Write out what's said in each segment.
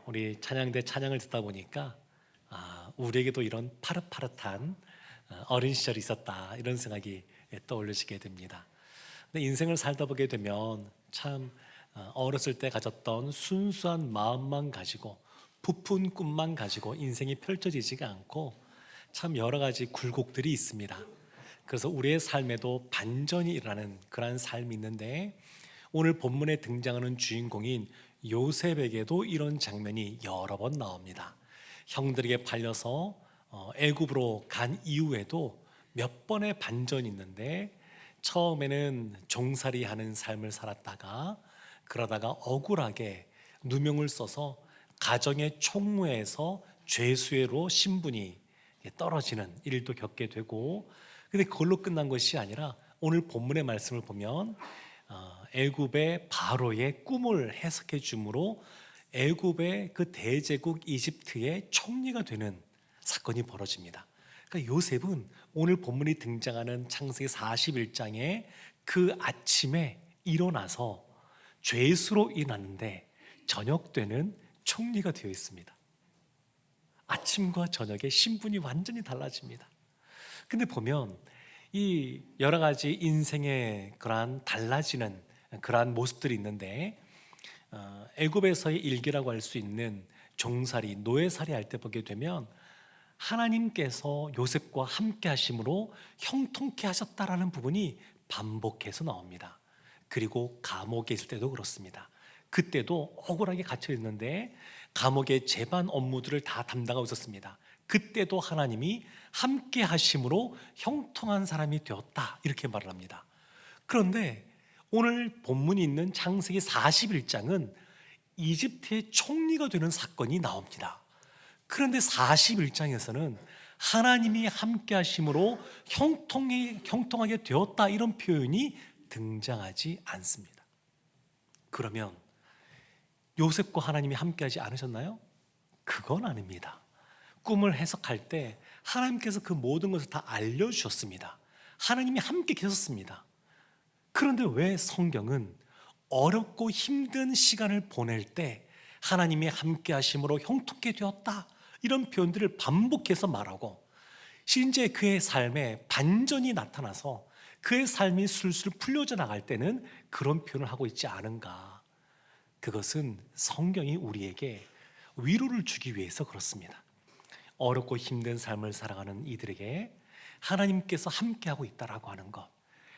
우리 찬양대 찬양을 듣다 보니까 우리에게도 이런 파릇파릇한 어린 시절이 있었다, 이런 생각이 떠올리시게 됩니다. 근데 인생을 살다 보게 되면 참 어렸을 때 가졌던 순수한 마음만 가지고, 부푼 꿈만 가지고 인생이 펼쳐지지가 않고 참 여러 가지 굴곡들이 있습니다. 그래서 우리의 삶에도 반전이 일어나는 그러한 삶이 있는데, 오늘 본문에 등장하는 주인공인 요셉에게도 이런 장면이 여러 번 나옵니다. 형들에게 팔려서 애굽으로 간 이후에도 몇 번의 반전이 있는데, 처음에는 종살이 하는 삶을 살았다가 그러다가 억울하게 누명을 써서 가정의 총무에서 죄수로 신분이 떨어지는 일도 겪게 되고, 근데 그걸로 끝난 것이 아니라 오늘 본문의 말씀을 보면 애굽의 바로의 꿈을 해석해 주므로 애굽의 그 대제국 이집트의 총리가 되는 사건이 벌어집니다. 그러니까 요셉은 오늘 본문이 등장하는 창세기 41장에 그 아침에 일어나서 죄수로 일어났는데 저녁 때는 총리가 되어 있습니다. 아침과 저녁에 신분이 완전히 달라집니다. 근데 보면 이 여러 가지 인생의 그러한 달라지는 그러한 모습들이 있는데, 애굽에서의 일기라고 할 수 있는 종살이, 노예살이 할 때 보게 되면 하나님께서 요셉과 함께 하심으로 형통케 하셨다라는 부분이 반복해서 나옵니다. 그리고 감옥에 있을 때도 그렇습니다. 그때도 억울하게 갇혀 있는데 감옥의 재반 업무들을 다 담당하고 있었습니다. 그때도 하나님이 함께 하심으로 형통한 사람이 되었다, 이렇게 말을 합니다. 그런데 오늘 본문이 있는 창세기 41장은 이집트의 총리가 되는 사건이 나옵니다. 그런데 41장에서는 하나님이 함께 하심으로 형통하게 되었다, 이런 표현이 등장하지 않습니다. 그러면 요셉과 하나님이 함께 하지 않으셨나요? 그건 아닙니다. 꿈을 해석할 때 하나님께서 그 모든 것을 다 알려주셨습니다. 하나님이 함께 계셨습니다. 그런데 왜 성경은 어렵고 힘든 시간을 보낼 때 하나님이 함께 하심으로 형통케 되었다, 이런 표현들을 반복해서 말하고, 실제 그의 삶에 반전이 나타나서 그의 삶이 술술 풀려져 나갈 때는 그런 표현을 하고 있지 않은가? 그것은 성경이 우리에게 위로를 주기 위해서 그렇습니다. 어렵고 힘든 삶을 살아가는 이들에게 하나님께서 함께하고 있다라고 하는 것,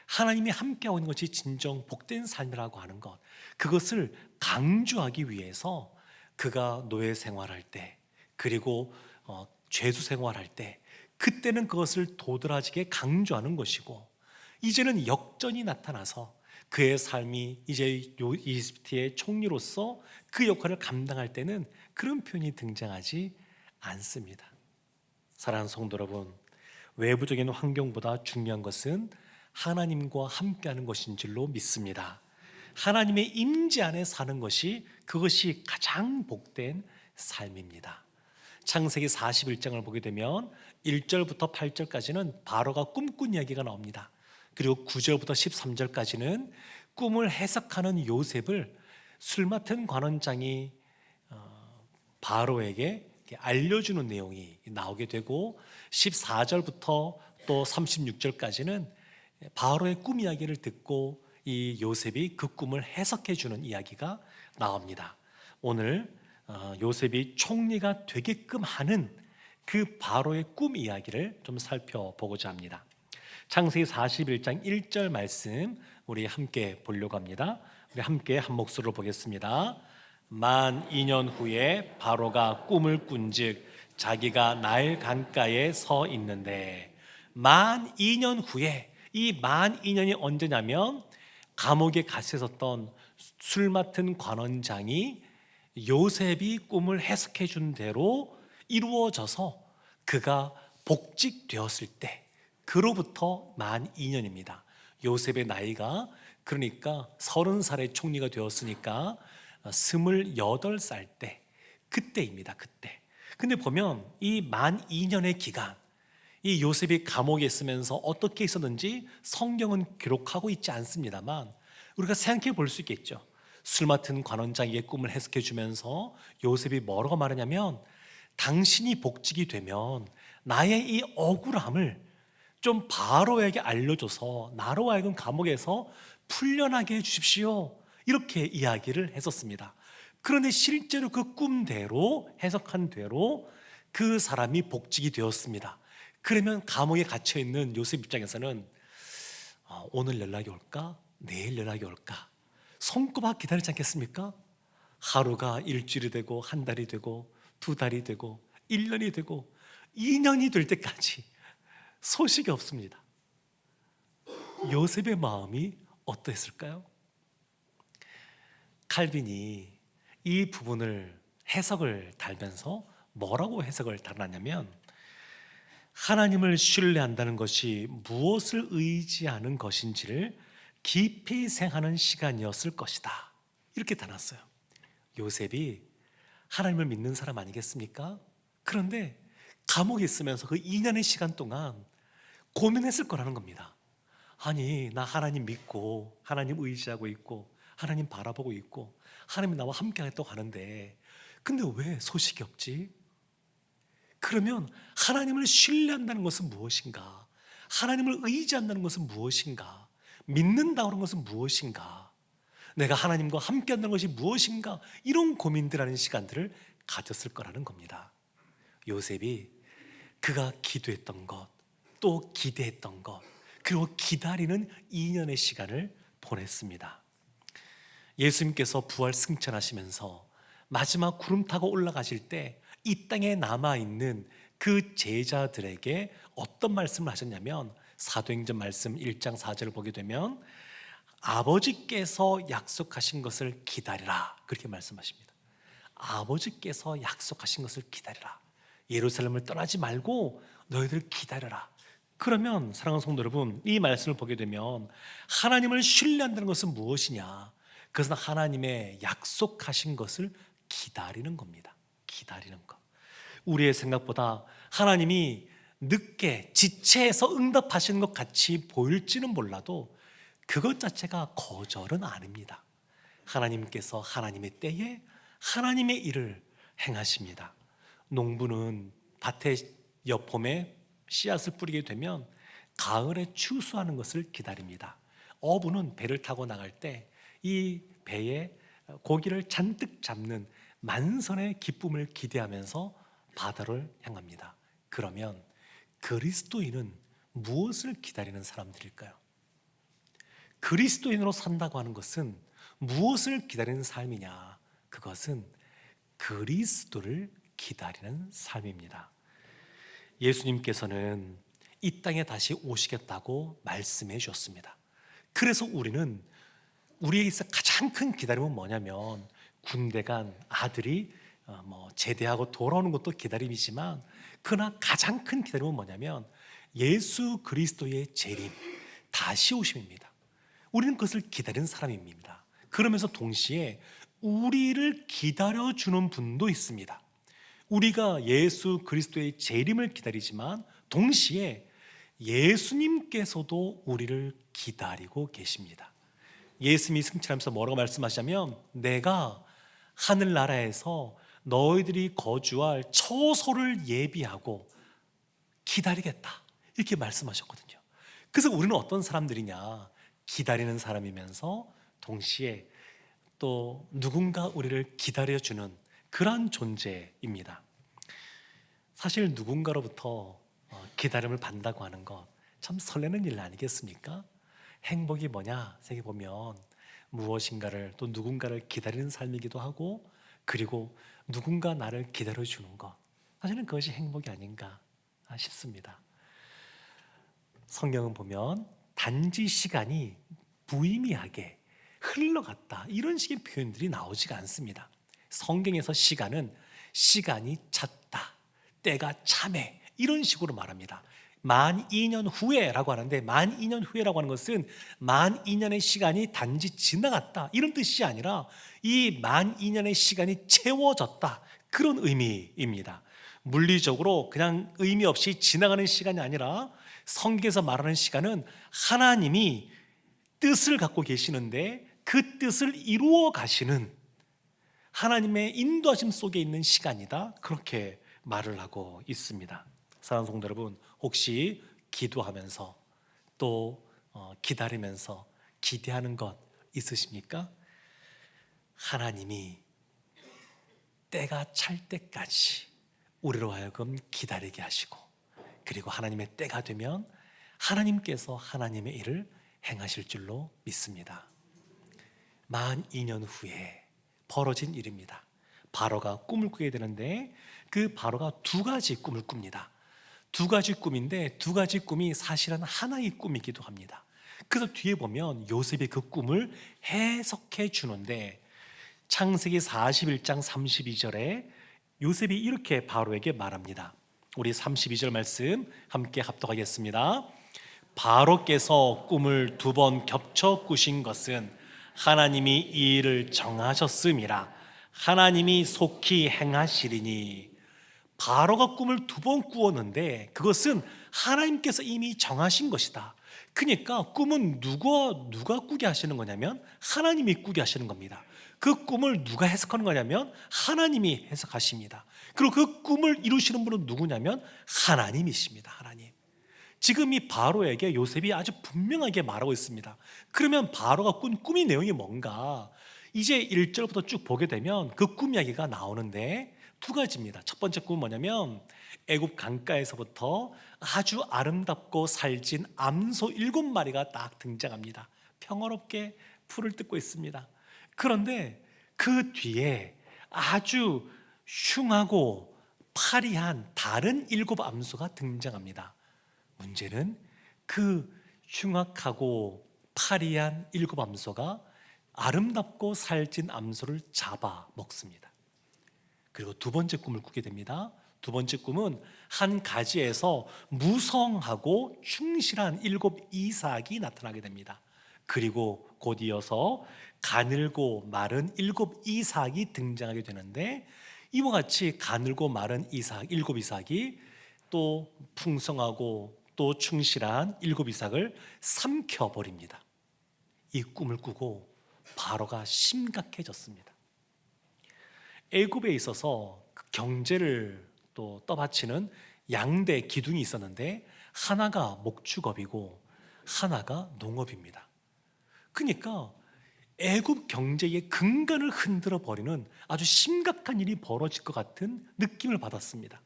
하나님이 함께하고 있는 것이 진정 복된 삶이라고 하는 것, 그것을 강조하기 위해서 그가 노예 생활할 때, 그리고 죄수 생활할 때, 그때는 그것을 도드라지게 강조하는 것이고, 이제는 역전이 나타나서 그의 삶이 이제 이집트의 총리로서 그 역할을 감당할 때는 그런 표현이 등장하지 않습니다. 사랑하는 성도 여러분, 외부적인 환경보다 중요한 것은 하나님과 함께하는 것인 줄로 믿습니다. 하나님의 임재 안에 사는 것이, 그것이 가장 복된 삶입니다. 창세기 41장을 보게 되면 1절부터 8절까지는 바로가 꿈꾼 이야기가 나옵니다. 그리고 9절부터 13절까지는 꿈을 해석하는 요셉을 술 맡은 관원장이 바로에게 알려주는 내용이 나오게 되고, 14절부터 또 36절까지는 바로의 꿈 이야기를 듣고 이 요셉이 그 꿈을 해석해 주는 이야기가 나옵니다. 오늘 요셉이 총리가 되게끔 하는 그 바로의 꿈 이야기를 좀 살펴보고자 합니다. 창세기 41장 1절 말씀 우리 함께 보려고 합니다. 우리 함께 한 목소리로 보겠습니다. 만 2년 후에 바로가 꿈을 꾼즉 자기가 나일 강가에 서 있는데, 만 2년 후에, 이 만 2년이 언제냐면 감옥에 갇혀 있었던 술 맡은 관원장이 요셉이 꿈을 해석해 준 대로 이루어져서 그가 복직되었을 때, 그로부터 만 2년입니다. 요셉의 나이가 그러니까 30살의 총리가 되었으니까 28살 때, 그때입니다. 그때. 근데 보면 이 만 2년의 기간, 이 요셉이 감옥에 있으면서 어떻게 있었는지 성경은 기록하고 있지 않습니다만 우리가 생각해 볼 수 있겠죠. 술 맡은 관원장에게 꿈을 해석해 주면서 요셉이 뭐라고 말하냐면, 당신이 복직이 되면 나의 이 억울함을 좀 바로에게 알려줘서 나로 하여금 감옥에서 풀려나게 해 주십시오, 이렇게 이야기를 했었습니다. 그런데 실제로 그 꿈대로, 해석한 대로 그 사람이 복직이 되었습니다. 그러면 감옥에 갇혀 있는 요셉 입장에서는 오늘 연락이 올까? 내일 연락이 올까? 손꼽아 기다리지 않겠습니까? 하루가 일주일이 되고, 한 달이 되고, 두 달이 되고, 1년이 되고, 2년이 될 때까지 소식이 없습니다. 요셉의 마음이 어떠했을까요? 칼빈이 이 부분을 해석을 달면서 뭐라고 해석을 달았냐면, 하나님을 신뢰한다는 것이 무엇을 의지하는 것인지를 깊이 생각하는 시간이었을 것이다, 이렇게 달았어요. 요셉이 하나님을 믿는 사람 아니겠습니까? 그런데 감옥에 있으면서 그 2년의 시간 동안 고민했을 거라는 겁니다. 아니, 나 하나님 믿고 하나님 의지하고 있고 하나님 바라보고 있고 하나님 나와 함께 하겠다고 하는데, 근데 왜 소식이 없지? 그러면 하나님을 신뢰한다는 것은 무엇인가? 하나님을 의지한다는 것은 무엇인가? 믿는다는 것은 무엇인가? 내가 하나님과 함께 한다는 것이 무엇인가? 이런 고민들하는 시간들을 가졌을 거라는 겁니다. 요셉이 그가 기도했던 것, 또 기대했던 것, 그리고 기다리는 2년의 시간을 보냈습니다. 예수님께서 부활 승천하시면서 마지막 구름 타고 올라가실 때 이 땅에 남아있는 그 제자들에게 어떤 말씀을 하셨냐면, 사도행전 말씀 1장 4절을 보게 되면 아버지께서 약속하신 것을 기다리라, 그렇게 말씀하십니다. 아버지께서 약속하신 것을 기다리라. 예루살렘을 떠나지 말고 너희들 기다려라. 그러면 사랑하는 성도 여러분, 이 말씀을 보게 되면 하나님을 신뢰한다는 것은 무엇이냐? 그것은 하나님의 약속하신 것을 기다리는 겁니다. 기다리는 것. 우리의 생각보다 하나님이 늦게 지체해서 응답하시는 것 같이 보일지는 몰라도 그것 자체가 거절은 아닙니다. 하나님께서 하나님의 때에 하나님의 일을 행하십니다. 농부는 밭에 여폼에 씨앗을 뿌리게 되면 가을에 추수하는 것을 기다립니다. 어부는 배를 타고 나갈 때 이 배에 고기를 잔뜩 잡는 만선의 기쁨을 기대하면서 바다를 향합니다. 그러면 그리스도인은 무엇을 기다리는 사람들일까요? 그리스도인으로 산다고 하는 것은 무엇을 기다리는 삶이냐? 그것은 그리스도를 기다리는 삶입니다. 예수님께서는 이 땅에 다시 오시겠다고 말씀해 주셨습니다. 그래서 우리에게 있어 가장 큰 기다림은 뭐냐면, 군대 간 아들이 제대하고 돌아오는 것도 기다림이지만, 그러나 가장 큰 기다림은 뭐냐면 예수 그리스도의 재림, 다시 오심입니다. 우리는 그것을 기다리는 사람입니다. 그러면서 동시에 우리를 기다려주는 분도 있습니다. 우리가 예수 그리스도의 재림을 기다리지만 동시에 예수님께서도 우리를 기다리고 계십니다. 예수님이 승천하면서 뭐라고 말씀하시냐면, 내가 하늘나라에서 너희들이 거주할 처소를 예비하고 기다리겠다, 이렇게 말씀하셨거든요. 그래서 우리는 어떤 사람들이냐? 기다리는 사람이면서 동시에 또 누군가 우리를 기다려주는 그러한 존재입니다. 사실 누군가로부터 기다림을 받는다고 하는 것 참 설레는 일 아니겠습니까? 행복이 뭐냐 생각해보면 무엇인가를, 또 누군가를 기다리는 삶이기도 하고, 그리고 누군가 나를 기다려주는 것, 사실은 그것이 행복이 아닌가 싶습니다. 성경은 보면 단지 시간이 무의미하게 흘러갔다, 이런 식의 표현들이 나오지가 않습니다. 성경에서 시간이 찼다, 때가 차매, 이런 식으로 말합니다. 만 2년 후에라고 하는데, 만 2년 후에라고 하는 것은 만 2년의 시간이 단지 지나갔다, 이런 뜻이 아니라 이 만 2년의 시간이 채워졌다, 그런 의미입니다. 물리적으로 그냥 의미 없이 지나가는 시간이 아니라 성경에서 말하는 시간은 하나님이 뜻을 갖고 계시는데 그 뜻을 이루어 가시는 하나님의 인도하심 속에 있는 시간이다, 그렇게 말을 하고 있습니다. 사랑하는 성도 여러분, 혹시 기도하면서 또 기다리면서 기대하는 것 있으십니까? 하나님이 때가 찰 때까지 우리로 하여금 기다리게 하시고, 그리고 하나님의 때가 되면 하나님께서 하나님의 일을 행하실 줄로 믿습니다. 12년 후에 벌어진 일입니다. 바로가 꿈을 꾸게 되는데, 그 바로가 두 가지 꿈을 꿉니다. 두 가지 꿈인데, 두 가지 꿈이 사실은 하나의 꿈이기도 합니다. 그래서 뒤에 보면 요셉이 그 꿈을 해석해 주는데, 창세기 41장 32절에 요셉이 이렇게 바로에게 말합니다. 우리 32절 말씀 함께 합독하겠습니다. 바로께서 꿈을 두 번 겹쳐 꾸신 것은 하나님이 이 일을 정하셨음이라. 하나님이 속히 행하시리니. 바로가 꿈을 두 번 꾸었는데 그것은 하나님께서 이미 정하신 것이다. 그러니까 꿈은 누가 꾸게 하시는 거냐면 하나님이 꾸게 하시는 겁니다. 그 꿈을 누가 해석하는 거냐면 하나님이 해석하십니다. 그리고 그 꿈을 이루시는 분은 누구냐면 하나님이십니다. 하나님. 지금 이 바로에게 요셉이 아주 분명하게 말하고 있습니다. 그러면 바로가 꾼 꿈의 내용이 뭔가? 이제 1절부터 쭉 보게 되면 그 꿈 이야기가 나오는데 두 가지입니다. 첫 번째 꿈은 뭐냐면 애굽 강가에서부터 아주 아름답고 살진 암소 7마리가 딱 등장합니다. 평화롭게 풀을 뜯고 있습니다. 그런데 그 뒤에 아주 흉하고 파리한 다른 7 암소가 등장합니다. 문제는 그 흉악하고 파리한 7 암소가 아름답고 살찐 암소를 잡아 먹습니다. 그리고 두 번째 꿈을 꾸게 됩니다. 두 번째 꿈은 한 가지에서 무성하고 충실한 7 이삭이 나타나게 됩니다. 그리고 곧 이어서 가늘고 마른 7 이삭이 등장하게 되는데, 이와 같이 가늘고 마른 이삭, 7 이삭이 또 풍성하고 또 충실한 7 이삭을 삼켜버립니다. 이 꿈을 꾸고 바로가 심각해졌습니다. 애굽에 있어서 그 경제를 또 떠받치는 양대 기둥이 있었는데, 하나가 목축업이고 하나가 농업입니다. 그러니까 애굽 경제의 근간을 흔들어 버리는 아주 심각한 일이 벌어질 것 같은 느낌을 받았습니다.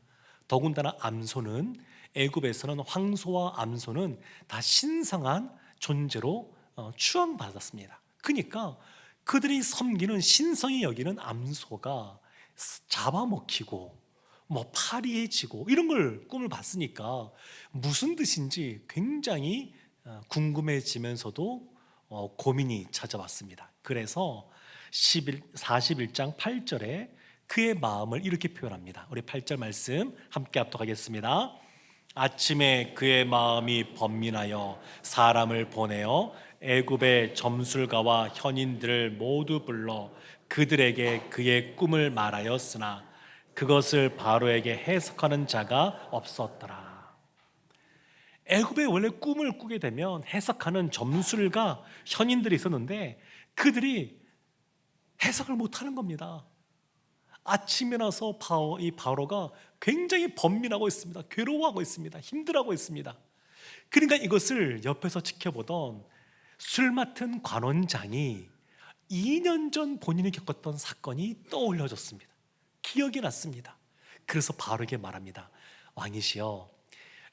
더군다나 암소는, 애굽에서는 황소와 암소는 다 신성한 존재로 추앙받았습니다. 그러니까 그들이 섬기는, 신성히 여기는 암소가 잡아먹히고 파리해지고 이런 걸 꿈을 봤으니까 무슨 뜻인지 굉장히 궁금해지면서도 고민이 찾아왔습니다. 그래서 41장 8절에 그의 마음을 이렇게 표현합니다. 우리 8절 말씀 함께 합독하겠습니다. 아침에 그의 마음이 번민하여 사람을 보내어 애굽의 점술가와 현인들을 모두 불러 그들에게 그의 꿈을 말하였으나 그것을 바로에게 해석하는 자가 없었더라. 애굽에 원래 꿈을 꾸게 되면 해석하는 점술가, 현인들이 있었는데 그들이 해석을 못하는 겁니다. 아침에 나서 이 바로가 굉장히 번민하고 있습니다. 괴로워하고 있습니다. 힘들어하고 있습니다. 그러니까 이것을 옆에서 지켜보던 술 맡은 관원장이 2년 전 본인이 겪었던 사건이 떠올려졌습니다. 기억이 났습니다. 그래서 바로에게 말합니다. 왕이시여,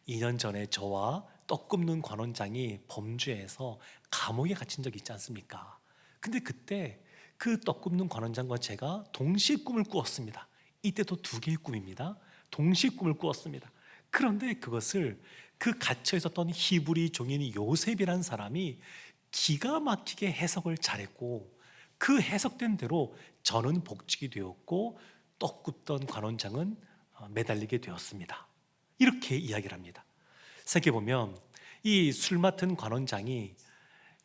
2년 전에 저와 떡 굽는 관원장이 범죄해서 감옥에 갇힌 적이 있지 않습니까? 근데 그때 그 떡 굽는 관원장과 제가 동시에 꿈을 꾸었습니다. 이때도 2개의 꿈입니다. 동시에 꿈을 꾸었습니다. 그런데 그것을 그 갇혀 있었던 히브리 종인 요셉이라는 사람이 기가 막히게 해석을 잘했고, 그 해석된 대로 저는 복직이 되었고 떡 굽던 관원장은 매달리게 되었습니다. 이렇게 이야기를 합니다. 생각해보면 이 술 맡은 관원장이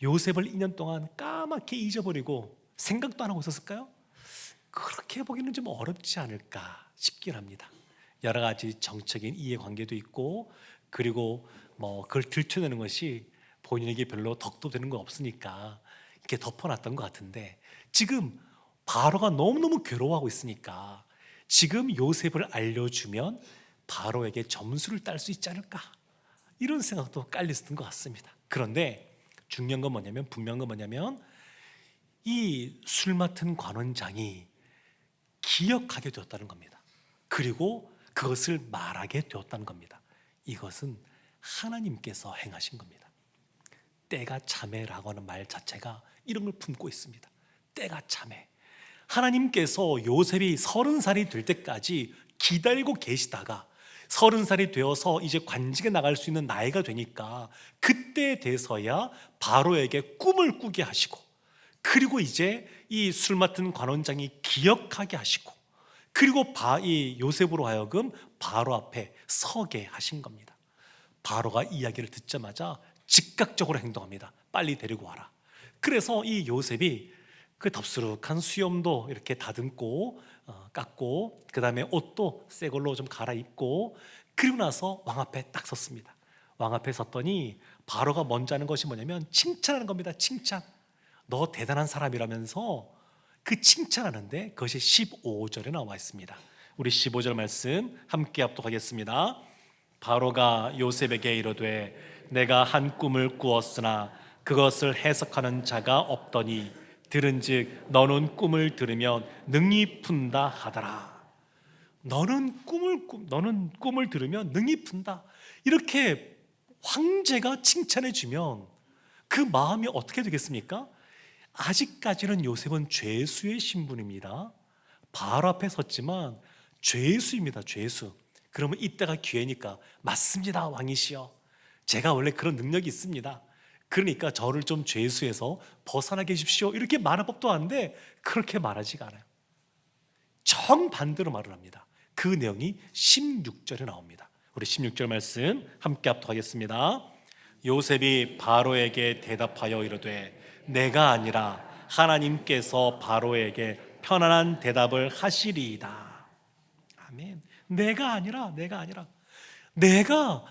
요셉을 2년 동안 까맣게 잊어버리고 생각도 안 하고 있었을까요? 그렇게 보기는 좀 어렵지 않을까 싶긴 합니다. 여러 가지 정적인 이해관계도 있고, 그리고 그걸 들춰내는 것이 본인에게 별로 덕도 되는 거 없으니까 이렇게 덮어놨던 것 같은데 지금 바로가 너무너무 괴로워하고 있으니까 지금 요셉을 알려주면 바로에게 점수를 딸 수 있지 않을까, 이런 생각도 깔렸던 것 같습니다. 그런데 중요한 건 뭐냐면, 분명한 건 뭐냐면 이 술 맡은 관원장이 기억하게 되었다는 겁니다. 그리고 그것을 말하게 되었다는 겁니다. 이것은 하나님께서 행하신 겁니다. 때가 참회라고 하는 말 자체가 이런 걸 품고 있습니다. 때가 참회. 하나님께서 요셉이 30살이 될 때까지 기다리고 계시다가 30살이 되어서 이제 관직에 나갈 수 있는 나이가 되니까 그때 돼서야 바로에게 꿈을 꾸게 하시고, 그리고 이제 이 술 맡은 관원장이 기억하게 하시고, 그리고 이 요셉으로 하여금 바로 앞에 서게 하신 겁니다. 바로가 이야기를 듣자마자 즉각적으로 행동합니다. 빨리 데리고 와라. 그래서 이 요셉이 그 덥수룩한 수염도 이렇게 다듬고 깎고, 그 다음에 옷도 새 걸로 좀 갈아입고, 그리고 나서 왕 앞에 딱 섰습니다. 왕 앞에 섰더니 바로가 먼저 하는 것이 뭐냐면 칭찬하는 겁니다. 칭찬. 너 대단한 사람이라면서 그 칭찬하는데 그것이 15절에 나와 있습니다. 우리 15절 말씀 함께 합독하겠습니다. 바로가 요셉에게 이르되 내가 한 꿈을 꾸었으나 그것을 해석하는 자가 없더니 들은즉 너는 꿈을 들으면 능히 푼다 하더라. 너는 꿈을 들으면 능히 푼다. 이렇게 황제가 칭찬해 주면 그 마음이 어떻게 되겠습니까? 아직까지는 요셉은 죄수의 신분입니다. 바로 앞에 섰지만 죄수입니다. 죄수. 그러면 이때가 기회니까 맞습니다, 왕이시여. 제가 원래 그런 능력이 있습니다. 그러니까 저를 좀 죄수에서 벗어나게 해주십시오. 이렇게 말할 법도 한데 그렇게 말하지가 않아요. 정반대로 말을 합니다. 그 내용이 16절에 나옵니다. 우리 16절 말씀 함께 합독하겠습니다. 요셉이 바로에게 대답하여 이르되 내가 아니라 하나님께서 바로에게 편안한 대답을 하시리이다. 아멘. 내가 아니라 내가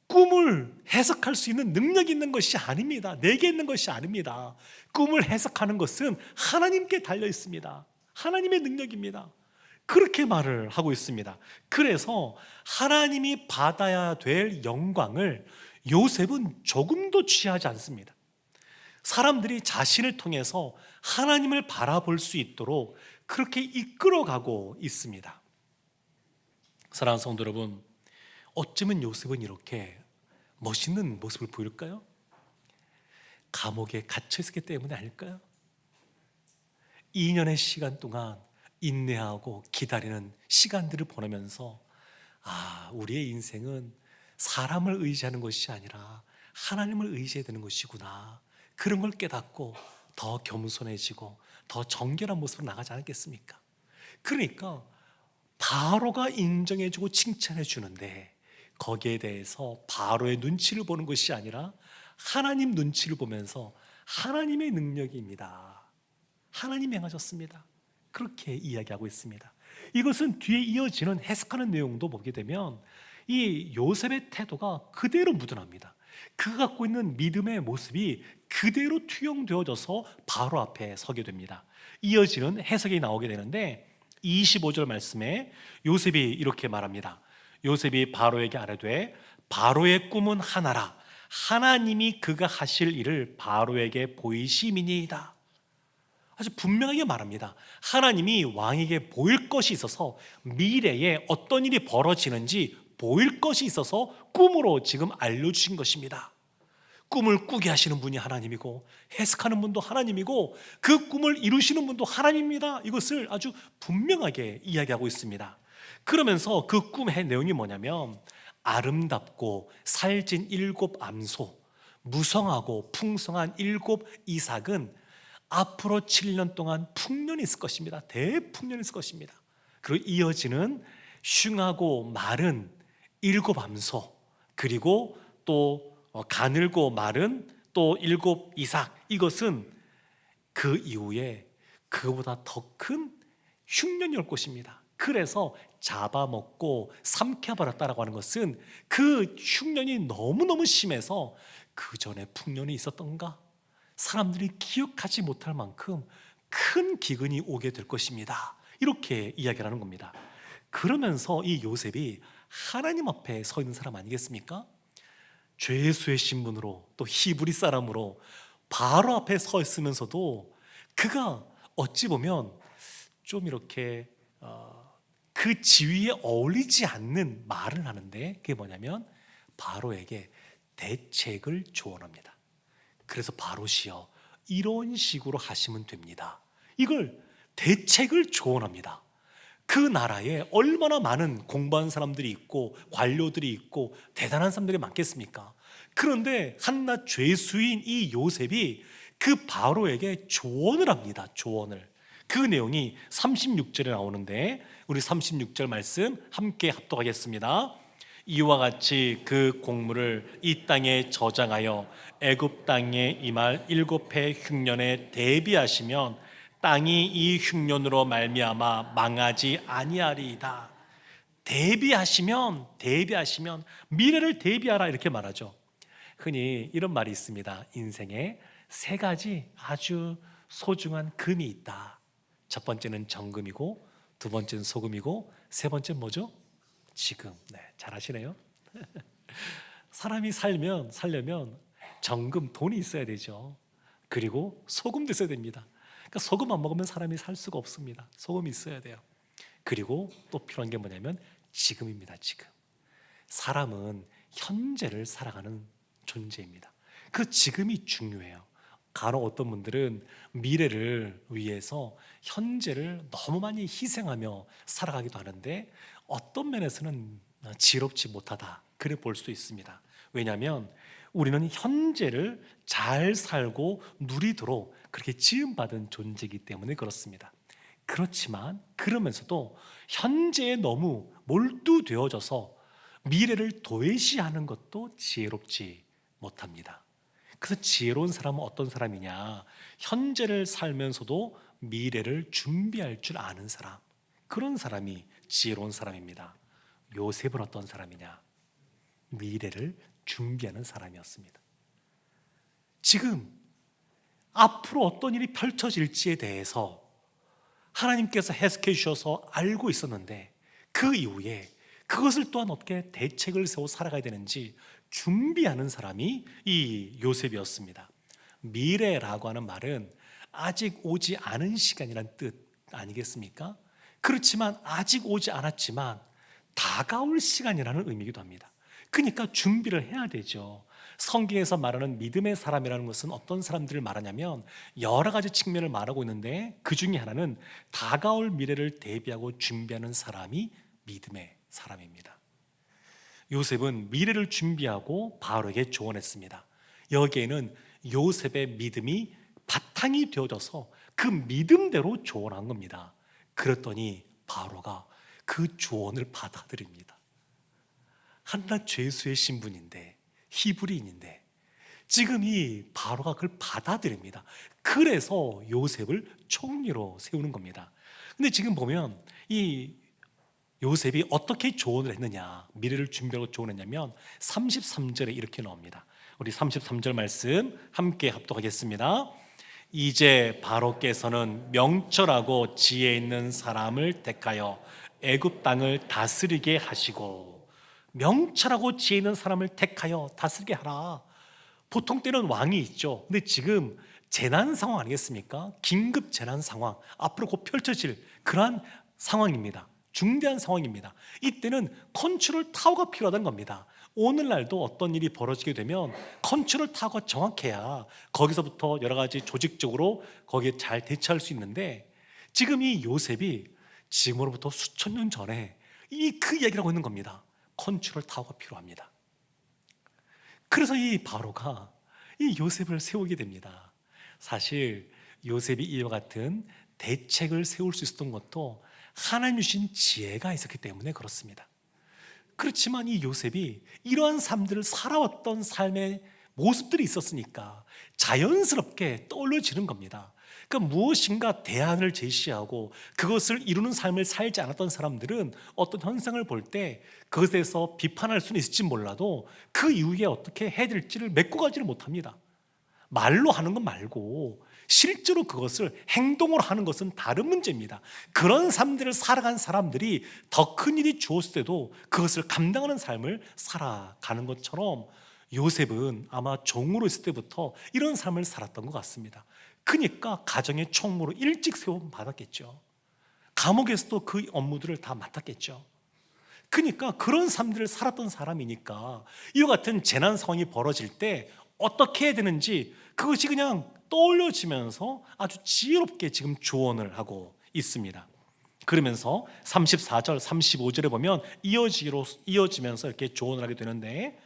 꿈을 해석할 수 있는 능력이 있는 것이 아닙니다. 내게 있는 것이 아닙니다. 꿈을 해석하는 것은 하나님께 달려 있습니다. 하나님의 능력입니다. 그렇게 말을 하고 있습니다. 그래서 하나님이 받아야 될 영광을 요셉은 조금도 취하지 않습니다. 사람들이 자신을 통해서 하나님을 바라볼 수 있도록 그렇게 이끌어가고 있습니다. 사랑하는 성도 여러분, 어쩌면 요셉은 이렇게 멋있는 모습을 보일까요? 감옥에 갇혀 있었기 때문에 아닐까요? 2년의 시간 동안 인내하고 기다리는 시간들을 보내면서 우리의 인생은 사람을 의지하는 것이 아니라 하나님을 의지해야 되는 것이구나, 그런 걸 깨닫고 더 겸손해지고 더 정결한 모습으로 나가지 않겠습니까? 그러니까 바로가 인정해주고 칭찬해 주는데 거기에 대해서 바로의 눈치를 보는 것이 아니라 하나님 눈치를 보면서 하나님의 능력입니다, 하나님이 행하셨습니다, 그렇게 이야기하고 있습니다. 이것은 뒤에 이어지는 해석하는 내용도 보게 되면 이 요셉의 태도가 그대로 묻어납니다. 그가 갖고 있는 믿음의 모습이 그대로 투영되어져서 바로 앞에 서게 됩니다. 이어지는 해석이 나오게 되는데 25절 말씀에 요셉이 이렇게 말합니다. 요셉이 바로에게 아뢰되 바로의 꿈은 하나라, 하나님이 그가 하실 일을 바로에게 보이심이니이다. 아주 분명하게 말합니다. 하나님이 왕에게 보일 것이 있어서, 미래에 어떤 일이 벌어지는지 보일 것이 있어서 꿈으로 지금 알려주신 것입니다. 꿈을 꾸게 하시는 분이 하나님이고 해석하는 분도 하나님이고 그 꿈을 이루시는 분도 하나님입니다. 이것을 아주 분명하게 이야기하고 있습니다. 그러면서 그 꿈의 내용이 뭐냐면 아름답고 살찐 7 암소, 무성하고 풍성한 7 이삭은 앞으로 7년 동안 풍년이 있을 것입니다. 대풍년이 있을 것입니다. 그리고 이어지는 흉하고 마른 7 암소, 그리고 또 가늘고 마른 또 7 이삭, 이것은 그 이후에 그보다 더 큰 흉년이 올 것입니다. 그래서 잡아먹고 삼켜버렸다라고 하는 것은 그 흉년이 너무너무 심해서 그 전에 풍년이 있었던가, 사람들이 기억하지 못할 만큼 큰 기근이 오게 될 것입니다. 이렇게 이야기를 하는 겁니다. 그러면서 이 요셉이 하나님 앞에 서 있는 사람 아니겠습니까? 죄수의 신분으로 또 히브리 사람으로 바로 앞에 서 있으면서도 그가 어찌 보면 좀 이렇게 그 지위에 어울리지 않는 말을 하는데, 그게 뭐냐면 바로에게 대책을 조언합니다. 그래서 바로시여 이런 식으로 하시면 됩니다. 이걸 대책을 조언합니다. 그 나라에 얼마나 많은 공부한 사람들이 있고 관료들이 있고 대단한 사람들이 많겠습니까? 그런데 한낱 죄수인 이 요셉이 그 바로에게 조언을 합니다. 조언을. 그 내용이 36절에 나오는데 우리 36절 말씀 함께 합독하겠습니다. 이와 같이 그 공물을 이 땅에 저장하여 애굽 땅에 임할 7해 흉년에 대비하시면 땅이 이 흉년으로 말미암아 망하지 아니하리이다. 대비하시면 미래를 대비하라 이렇게 말하죠. 흔히 이런 말이 있습니다. 인생에 세 가지 아주 소중한 금이 있다. 첫 번째는 정금이고, 두 번째는 소금이고, 세 번째는 뭐죠? 지금. 네, 잘 아시네요. 사람이 살려면 정금, 돈이 있어야 되죠. 그리고 소금도 있어야 됩니다. 그러니까 소금 안 먹으면 사람이 살 수가 없습니다. 소금이 있어야 돼요. 그리고 또 필요한 게 뭐냐면 지금입니다. 지금. 사람은 현재를 살아가는 존재입니다. 그 지금이 중요해요. 간혹 어떤 분들은 미래를 위해서 현재를 너무 많이 희생하며 살아가기도 하는데 어떤 면에서는 지혜롭지 못하다 그래 볼 수도 있습니다. 왜냐하면 우리는 현재를 잘 살고 누리도록 그렇게 지음받은 존재이기 때문에 그렇습니다. 그렇지만 그러면서도 현재에 너무 몰두되어져서 미래를 도외시하는 것도 지혜롭지 못합니다. 그래서 지혜로운 사람은 어떤 사람이냐? 현재를 살면서도 미래를 준비할 줄 아는 사람, 그런 사람이 지혜로운 사람입니다. 요셉은 어떤 사람이냐? 미래를 준비하는 사람이었습니다. 지금 앞으로 어떤 일이 펼쳐질지에 대해서 하나님께서 해석해 주셔서 알고 있었는데 그 이후에 그것을 또한 어떻게 대책을 세워 살아가야 되는지 준비하는 사람이 이 요셉이었습니다. 미래라고 하는 말은 아직 오지 않은 시간이란 뜻 아니겠습니까? 그렇지만 아직 오지 않았지만 다가올 시간이라는 의미이기도 합니다. 그러니까 준비를 해야 되죠. 성경에서 말하는 믿음의 사람이라는 것은 어떤 사람들을 말하냐면 여러 가지 측면을 말하고 있는데 그 중에 하나는 다가올 미래를 대비하고 준비하는 사람이 믿음의 사람입니다. 요셉은 미래를 준비하고 바로에게 조언했습니다. 여기에는 요셉의 믿음이 바탕이 되어져서 그 믿음대로 조언한 겁니다. 그랬더니 바로가 그 조언을 받아들입니다. 한낱 죄수의 신분인데 히브리인인데 지금 이 바로가 그걸 받아들입니다. 그래서 요셉을 총리로 세우는 겁니다. 근데 지금 보면 이 요셉이 어떻게 조언을 했느냐, 미래를 준비하고 조언했냐면 33절에 이렇게 나옵니다. 우리 33절 말씀 함께 합독하겠습니다. 이제 바로께서는 명철하고 지혜 있는 사람을 택하여 애굽 땅을 다스리게 하시고, 명철하고 지혜 있는 사람을 택하여 다스리게 하라. 보통 때는 왕이 있죠. 근데 지금 재난 상황 아니겠습니까? 긴급 재난 상황, 앞으로 곧 펼쳐질 그러한 상황입니다. 중대한 상황입니다. 이때는 컨트롤 타워가 필요하다는 겁니다. 오늘날도 어떤 일이 벌어지게 되면 컨트롤 타워가 정확해야 거기서부터 여러 가지 조직적으로 거기에 잘 대처할 수 있는데, 지금 이 요셉이 지금으로부터 수천 년 전에 그 이야기를 하고 있는 겁니다. 컨트롤 타워가 필요합니다. 그래서 이 바로가 이 요셉을 세우게 됩니다. 사실 요셉이 이와 같은 대책을 세울 수 있었던 것도 하나님 주신 지혜가 있었기 때문에 그렇습니다. 그렇지만 이 요셉이 이러한 삶들을 살아왔던 삶의 모습들이 있었으니까 자연스럽게 떠올려지는 겁니다. 그러니까 무엇인가 대안을 제시하고 그것을 이루는 삶을 살지 않았던 사람들은 어떤 현상을 볼 때 그것에 대해서 비판할 수는 있을지 몰라도 그 이후에 어떻게 해야 될지를 메꿔가지를 못합니다. 말로 하는 것 말고 실제로 그것을 행동으로 하는 것은 다른 문제입니다. 그런 삶들을 살아간 사람들이 더 큰 일이 주었을 때도 그것을 감당하는 삶을 살아가는 것처럼 요셉은 아마 종으로 있을 때부터 이런 삶을 살았던 것 같습니다. 그러니까 가정의 총무로 일찍 세움 받았겠죠. 감옥에서도 그 업무들을 다 맡았겠죠. 그러니까 그런 삶들을 살았던 사람이니까 이와 같은 재난 상황이 벌어질 때 어떻게 해야 되는지 그것이 그냥 떠올려지면서 아주 지혜롭게 지금 조언을 하고 있습니다. 그러면서 34절, 35절에 보면 이어지면서 이렇게 조언을 하게 되는데,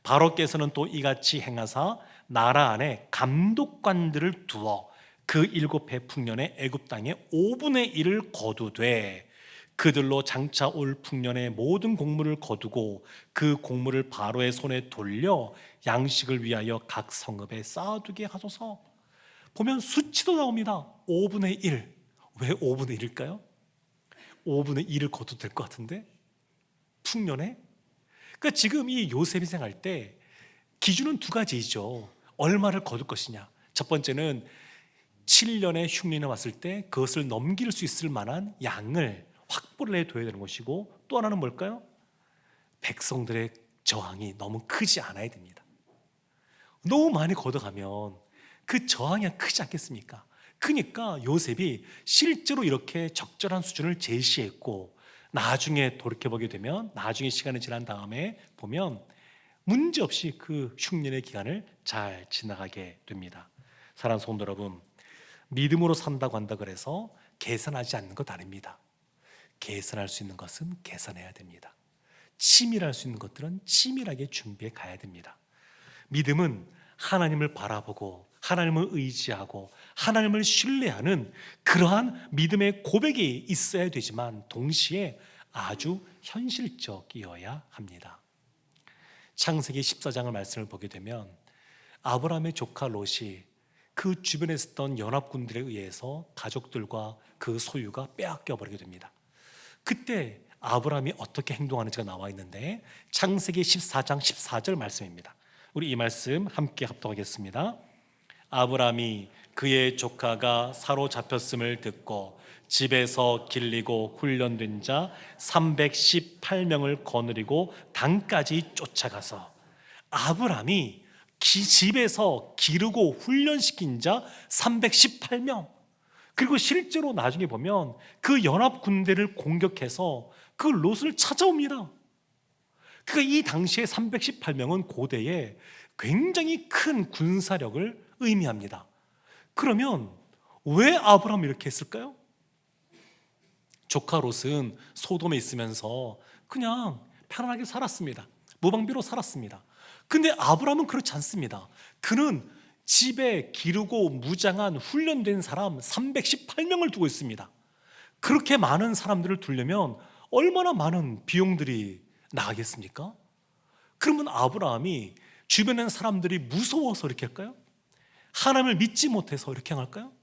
바로께서는 또 이같이 행하사 나라 안에 감독관들을 두어 그 7해 풍년에 애굽 땅에 5분의 1을 거두되 그들로 장차 올 풍년의 모든 곡물을 거두고 그 곡물을 바로의 손에 돌려 양식을 위하여 각 성읍에 쌓아두게 하소서. 보면 수치도 나옵니다. 5분의 1. 왜 5분의 1일까요? 5분의 1을 거둬도 될 것 같은데 풍년에. 그러니까 지금 이 요셉이 생각할 때 기준은 두 가지이죠. 얼마를 거둘 것이냐. 첫 번째는 7년의 흉년이 왔을 때 그것을 넘길 수 있을 만한 양을 확보를 해둬야 되는 것이고, 또 하나는 뭘까요? 백성들의 저항이 너무 크지 않아야 됩니다. 너무 많이 걷어가면 그 저항이 크지 않겠습니까? 그러니까 요셉이 실제로 이렇게 적절한 수준을 제시했고, 나중에 돌이켜보게 되면, 나중에 시간이 지난 다음에 보면 문제없이 그 흉년의 기간을 잘 지나가게 됩니다. 사랑하는 성도 여러분, 믿음으로 산다고 한다 그래서 계산하지 않는 것 아닙니다. 계산할 수 있는 것은 계산해야 됩니다. 치밀할 수 있는 것들은 치밀하게 준비해 가야 됩니다. 믿음은 하나님을 바라보고 하나님을 의지하고 하나님을 신뢰하는 그러한 믿음의 고백이 있어야 되지만 동시에 아주 현실적이어야 합니다. 창세기 14장의 말씀을 보게 되면 아브라함의 조카 롯이 그 주변에 있었던 연합군들에 의해서 가족들과 그 소유가 빼앗겨 버리게 됩니다. 그때 아브라함이 어떻게 행동하는지가 나와 있는데, 창세기 14장 14절 말씀입니다. 우리 이 말씀 함께 합독하겠습니다. 아브라함이 그의 조카가 사로잡혔음을 듣고 집에서 길리고 훈련된 자 318명을 거느리고 단까지 쫓아가서, 아브라함이 집에서 기르고 훈련시킨 자 318명, 그리고 실제로 나중에 보면 그 연합 군대를 공격해서 그 롯을 찾아옵니다. 그러니까 이 당시에 318명은 고대에 굉장히 큰 군사력을 의미합니다. 그러면 왜 아브라함이 이렇게 했을까요? 조카 롯은 소돔에 있으면서 그냥 편안하게 살았습니다. 무방비로 살았습니다. 근데 아브라함은 그렇지 않습니다. 그는 집에 기르고 무장한 훈련된 사람 318명을 두고 있습니다. 그렇게 많은 사람들을 두려면 얼마나 많은 비용들이 나가겠습니까? 그러면 아브라함이 주변의 사람들이 무서워서 이렇게 할까요? 하나님을 믿지 못해서 이렇게 할까요?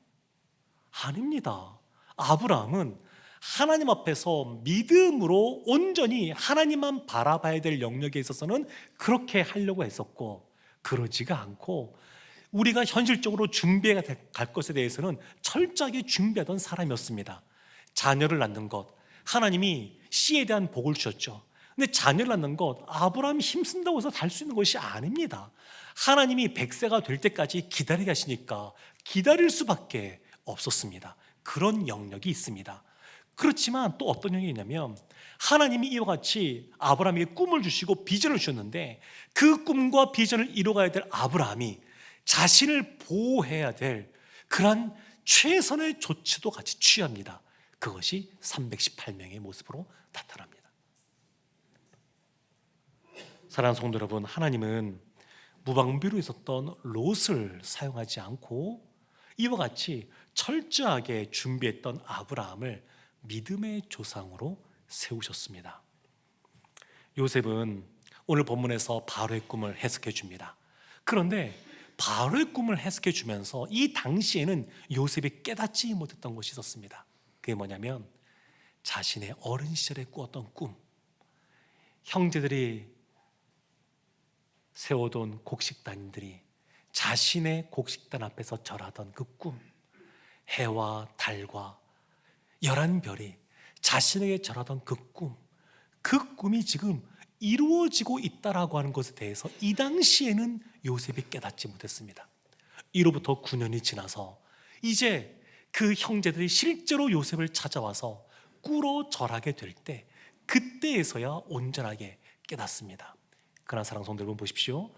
아닙니다. 아브라함은 하나님 앞에서 믿음으로 온전히 하나님만 바라봐야 될 영역에 있어서는 그렇게 하려고 했었고, 그러지가 않고 우리가 현실적으로 준비해야 갈 것에 대해서는 철저하게 준비하던 사람이었습니다. 자녀를 낳는 것, 하나님이 씨에 대한 복을 주셨죠. 근데 자녀를 낳는 것, 아브라함이 힘쓴다고 해서 달 수 있는 것이 아닙니다. 하나님이 100세가 될 때까지 기다리게 하시니까 기다릴 수밖에 없었습니다. 그런 영역이 있습니다. 그렇지만 또 어떤 영역이 있냐면, 하나님이 이와 같이 아브라함에게 꿈을 주시고 비전을 주셨는데 그 꿈과 비전을 이루어가야 될 아브라함이 자신을 보호해야 될 그러한 최선의 조치도 같이 취합니다. 그것이 318명의 모습으로 나타납니다. 사랑하는 성도 여러분, 하나님은 무방비로 있었던 롯을 사용하지 않고 이와 같이 철저하게 준비했던 아브라함을 믿음의 조상으로 세우셨습니다. 요셉은 오늘 본문에서 바로의 꿈을 해석해 줍니다. 그런데 바로의 꿈을 해석해 주면서 이 당시에는 요셉이 깨닫지 못했던 것이 있었습니다. 그게 뭐냐면 자신의 어린 시절에 꾸었던 꿈, 형제들이 세워둔 곡식단들이 자신의 곡식단 앞에서 절하던 그 꿈, 해와 달과 11별이 자신에게 절하던 그 꿈이 지금 이루어지고 있다라고 하는 것에 대해서 이 당시에는 요셉이 깨닫지 못했습니다. 이로부터 9년이 지나서 이제 그 형제들이 실제로 요셉을 찾아와서 꿇어 절하게 될 때, 그때에서야 온전하게 깨닫습니다. 그러나 사랑하는 성도 여러분, 보십시오.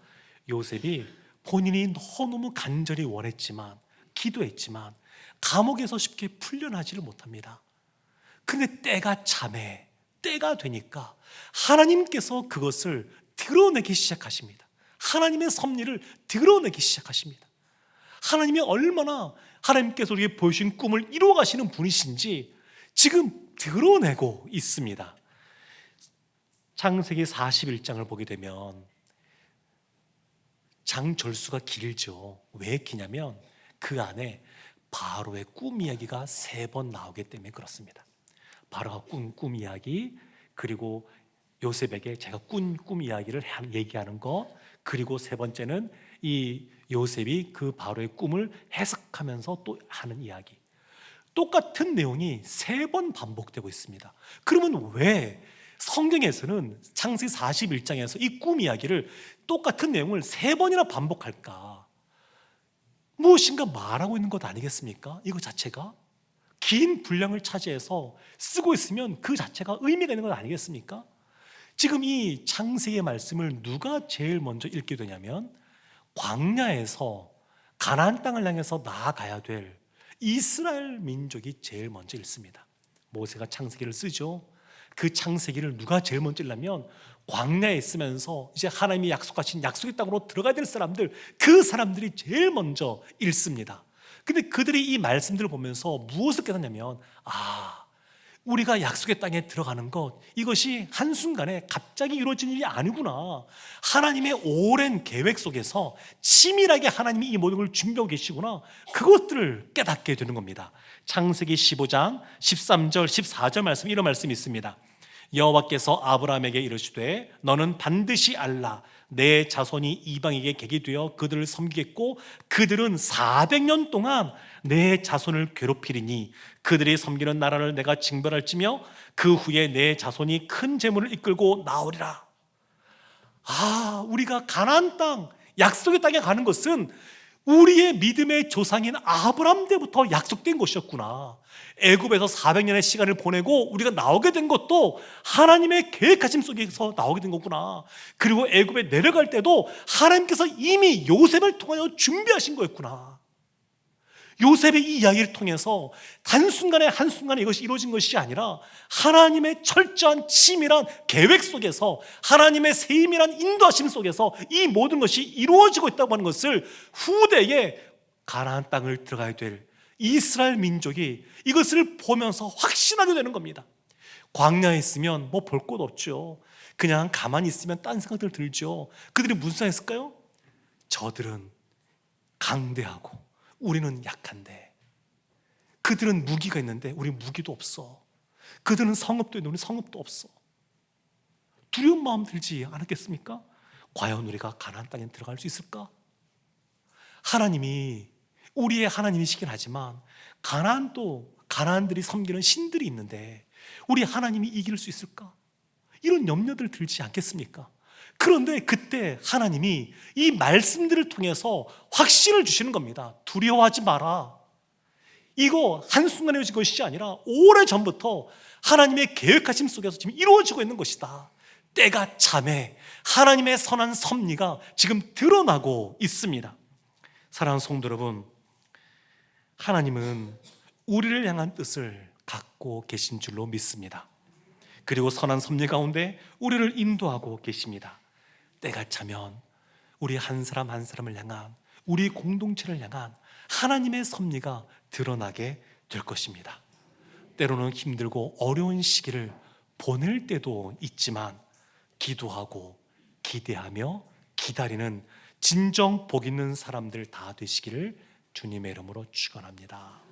요셉이 본인이 너무너무 간절히 원했지만, 기도했지만 감옥에서 쉽게 풀려나지를 못합니다. 근데 때가 참해, 때가 되니까 하나님께서 그것을 드러내기 시작하십니다. 하나님의 섭리를 드러내기 시작하십니다. 하나님이 얼마나 하나님께서 우리에게 보여주신 꿈을 이루어 가시는 분이신지 지금 드러내고 있습니다. 창세기 41장을 보게 되면 장절수가 길죠. 왜 기냐면 그 안에 바로의 꿈 이야기가 3번 나오기 때문에 그렇습니다. 바로가 꿈 이야기, 그리고 요셉에게 제가 꿈 이야기를 얘기하는 것, 그리고 3번째는 이 요셉이 그 바로의 꿈을 해석하면서 또 하는 이야기. 똑같은 내용이 3번 반복되고 있습니다. 그러면 왜 성경에서는 창세기 41장에서 이 꿈 이야기를 똑같은 내용을 3번이나 반복할까? 무엇인가 말하고 있는 것 아니겠습니까? 이거 자체가 긴 분량을 차지해서 쓰고 있으면 그 자체가 의미가 있는 것 아니겠습니까? 지금 이 창세기의 말씀을 누가 제일 먼저 읽게 되냐면 광야에서 가나안 땅을 향해서 나아가야 될 이스라엘 민족이 제일 먼저 읽습니다. 모세가 창세기를 쓰죠. 그 창세기를 누가 제일 먼저 읽냐면 광야에 있으면서 이제 하나님이 약속하신 약속의 땅으로 들어가야 될 사람들, 그 사람들이 제일 먼저 읽습니다. 근데 그들이 이 말씀들을 보면서 무엇을 깨닫냐면, 우리가 약속의 땅에 들어가는 것, 이것이 한순간에 갑자기 이루어진 일이 아니구나. 하나님의 오랜 계획 속에서 치밀하게 하나님이 이 모든 걸 준비하고 계시구나. 그것들을 깨닫게 되는 겁니다. 창세기 15장 13절 14절 말씀, 이런 말씀이 있습니다. 여호와께서 아브라함에게 이르시되 너는 반드시 알라. 내 자손이 이방에게 객이 되어 그들을 섬기겠고 그들은 400년 동안 내 자손을 괴롭히리니 그들이 섬기는 나라를 내가 징벌할지며 그 후에 내 자손이 큰 재물을 이끌고 나오리라. 우리가 가나안 땅, 약속의 땅에 가는 것은 우리의 믿음의 조상인 아브라함 때부터 약속된 것이었구나. 애굽에서 400년의 시간을 보내고 우리가 나오게 된 것도 하나님의 계획하심 속에서 나오게 된 거구나. 그리고 애굽에 내려갈 때도 하나님께서 이미 요셉을 통하여 준비하신 거였구나. 요셉의 이 이야기를 통해서 한순간에 이것이 이루어진 것이 아니라 하나님의 철저한 치밀한 계획 속에서, 하나님의 세밀한 인도하심 속에서 이 모든 것이 이루어지고 있다고 하는 것을 후대에 가나안 땅을 들어가야 될 이스라엘 민족이 이것을 보면서 확신하게 되는 겁니다. 광야에 있으면 뭐 볼 것 없죠. 그냥 가만히 있으면 딴 생각들 들죠. 그들이 무슨 생각했을까요? 저들은 강대하고 우리는 약한데, 그들은 무기가 있는데 우리는 무기도 없어. 그들은 성읍도 있는데 우리는 성읍도 없어. 두려운 마음 들지 않았겠습니까? 과연 우리가 가나안 땅에 들어갈 수 있을까? 하나님이 우리의 하나님이시긴 하지만 가나안들이 섬기는 신들이 있는데 우리 하나님이 이길 수 있을까? 이런 염려들 들지 않겠습니까? 그런데 그때 하나님이 이 말씀들을 통해서 확신을 주시는 겁니다. 두려워하지 마라. 이거 한순간에 이루어진 것이 아니라 오래전부터 하나님의 계획하심 속에서 지금 이루어지고 있는 것이다. 때가 참해 하나님의 선한 섭리가 지금 드러나고 있습니다. 사랑하는 성도 여러분, 하나님은 우리를 향한 뜻을 갖고 계신 줄로 믿습니다. 그리고 선한 섭리 가운데 우리를 인도하고 계십니다. 때가 차면 우리 한 사람 한 사람을 향한, 우리 공동체를 향한 하나님의 섭리가 드러나게 될 것입니다. 때로는 힘들고 어려운 시기를 보낼 때도 있지만 기도하고 기대하며 기다리는 진정 복 있는 사람들 다 되시기를 주님의 이름으로 축원합니다.